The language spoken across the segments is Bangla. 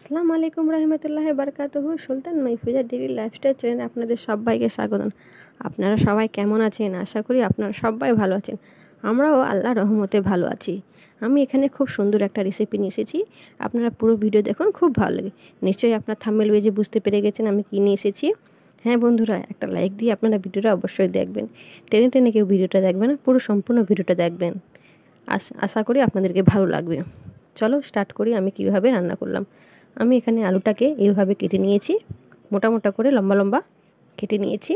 আসসালামু আলাইকুম রহমতুল্লাহি বারাকাতুহু। সুলতান মাহফুজা ডেইলি লাইফস্টাইল চ্যানেলে আপনাদের সবাইকে স্বাগতম। আপনারা সবাই কেমন আছেন? আশা করি আপনারা সবাই ভালো আছেন। আমরাও আল্লাহর রহমতে ভালো আছি। আমি এখানে খুব সুন্দর একটা রেসিপি নিয়ে এসেছি। আপনারা পুরো ভিডিও দেখুন, খুব ভালো লাগে। নিশ্চয়ই আপনার থাম্বনেল বেজে বুঝতে পেরে গেছেন আমি কী নিয়ে এসেছি। হ্যাঁ বন্ধুরা, একটা লাইক দিয়ে আপনারা ভিডিওটা অবশ্যই দেখবেন। টেনে টেনে কেউ ভিডিওটা দেখবেন না, পুরো সম্পূর্ণ ভিডিওটা দেখবেন। আশা করি আপনাদেরকে ভালো লাগবে। চলো স্টার্ট করি আমি কিভাবে রান্না করলাম। আমি এখানে আলুটাকে এইভাবে কেটে নিয়েছি, মোটা মোটা করে লম্বা লম্বা কেটে নিয়েছি।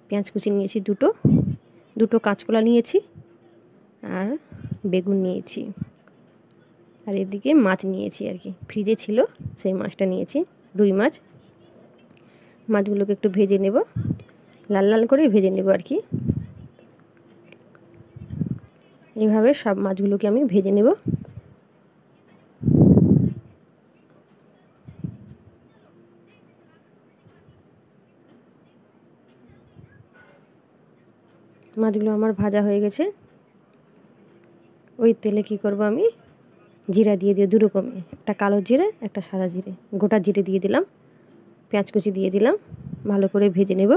পেঁয়াজ কুচি নিয়েছি দুটো কাঁচকলা নিয়েছি, আর বেগুন নিয়েছি, আর এদিকে মাছ নিয়েছি আর কি, ফ্রিজে ছিল সেই মাছটা নিয়েছি, রুই মাছ। মাছগুলোকে একটু ভেজে নেব, লাল লাল করে ভেজে নেব আর কি। এইভাবে সব মাছগুলোকে আমি ভেজে নেব। মাছগুলো আমার ভাজা হয়ে গেছে। ওই তেলে কি করব, আমি জিরা দিয়ে দু রকমে, একটা কালো জিরে একটা সাদা জিরে, গোটা জিরে দিয়ে দিলাম, পেঁয়াজ কুচি দিয়ে দিলাম, ভালো করে ভেজে নেব।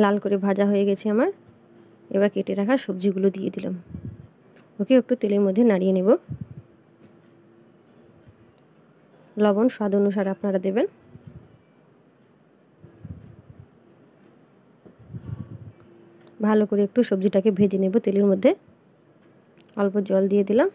লাল করে ভাজা হয়ে গেছে আমার। এবার কেটে রাখা সবজিগুলো দিয়ে দিলাম, ওকে একটু তেলের মধ্যে নাড়িয়ে নেব। লবণ স্বাদ অনুসারে আপনারা দেবেন। ভালো করে একটু সবজিটাকে ভেজে নেব তেলের মধ্যে। অল্প জল দিয়ে দিলাম,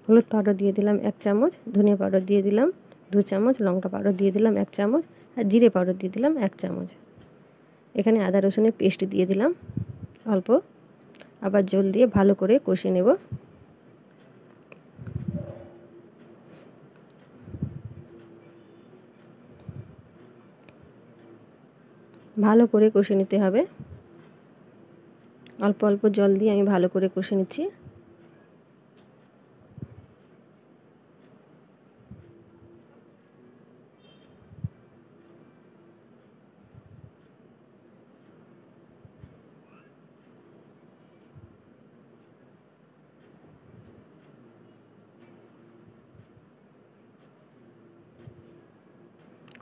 হলুদ পাউডার দিয়ে দিলাম 1 চামচ, ধনিয়া পাউডার দিয়ে দিলাম 2 চামচ, লঙ্কা পাউডার দিয়ে দিলাম 1 চামচ, আর জিরে পাউডার দিয়ে দিলাম 1 চামচ। এখানে আদা রসুনের পেস্ট দিয়ে দিলাম অল্প। আবার জল দিয়ে ভালো করে কষে নেব। ভালো করে কষে নিতে হবে। অল্প অল্প জল দিয়ে আমি ভালো করে কষে নিচ্ছি।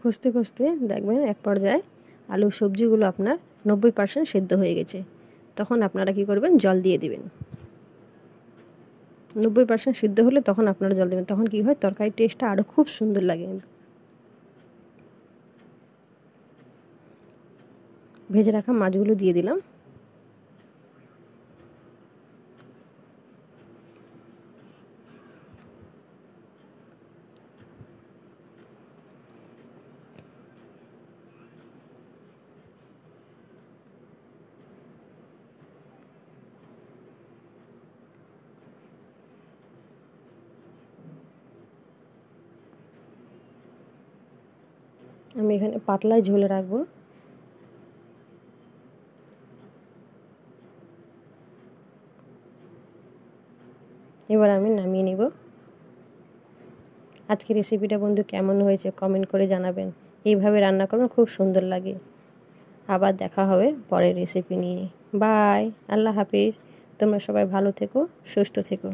কষতে কষতে দেখবেন এক পর্যায়ে আলু সবজিগুলো আপনার 90% সেদ্ধ হয়ে গেছে। তখন আপনারা কি করবেন, জল দিয়ে দিবেন। 90% সিদ্ধ হলে তখন আপনারা জল দেবেন। তখন কি হয়, তরকারির টেস্টটা আরও খুব সুন্দর লাগে। ভেজে রাখা মাছগুলো দিয়ে দিলাম। আমি এখানে পাতলায় ঝোলে রাখবো। এবার আমি নামিয়ে নেব। আজকের রেসিপিটা বন্ধু কেমন হয়েছে কমেন্ট করে জানাবেন। এইভাবে রান্না করবেন, খুব সুন্দর লাগে। আবার দেখা হবে পরের রেসিপি নিয়ে। বাই, আল্লাহ হাফিজ। তোমরা সবাই ভালো থেকো, সুস্থ থেকো।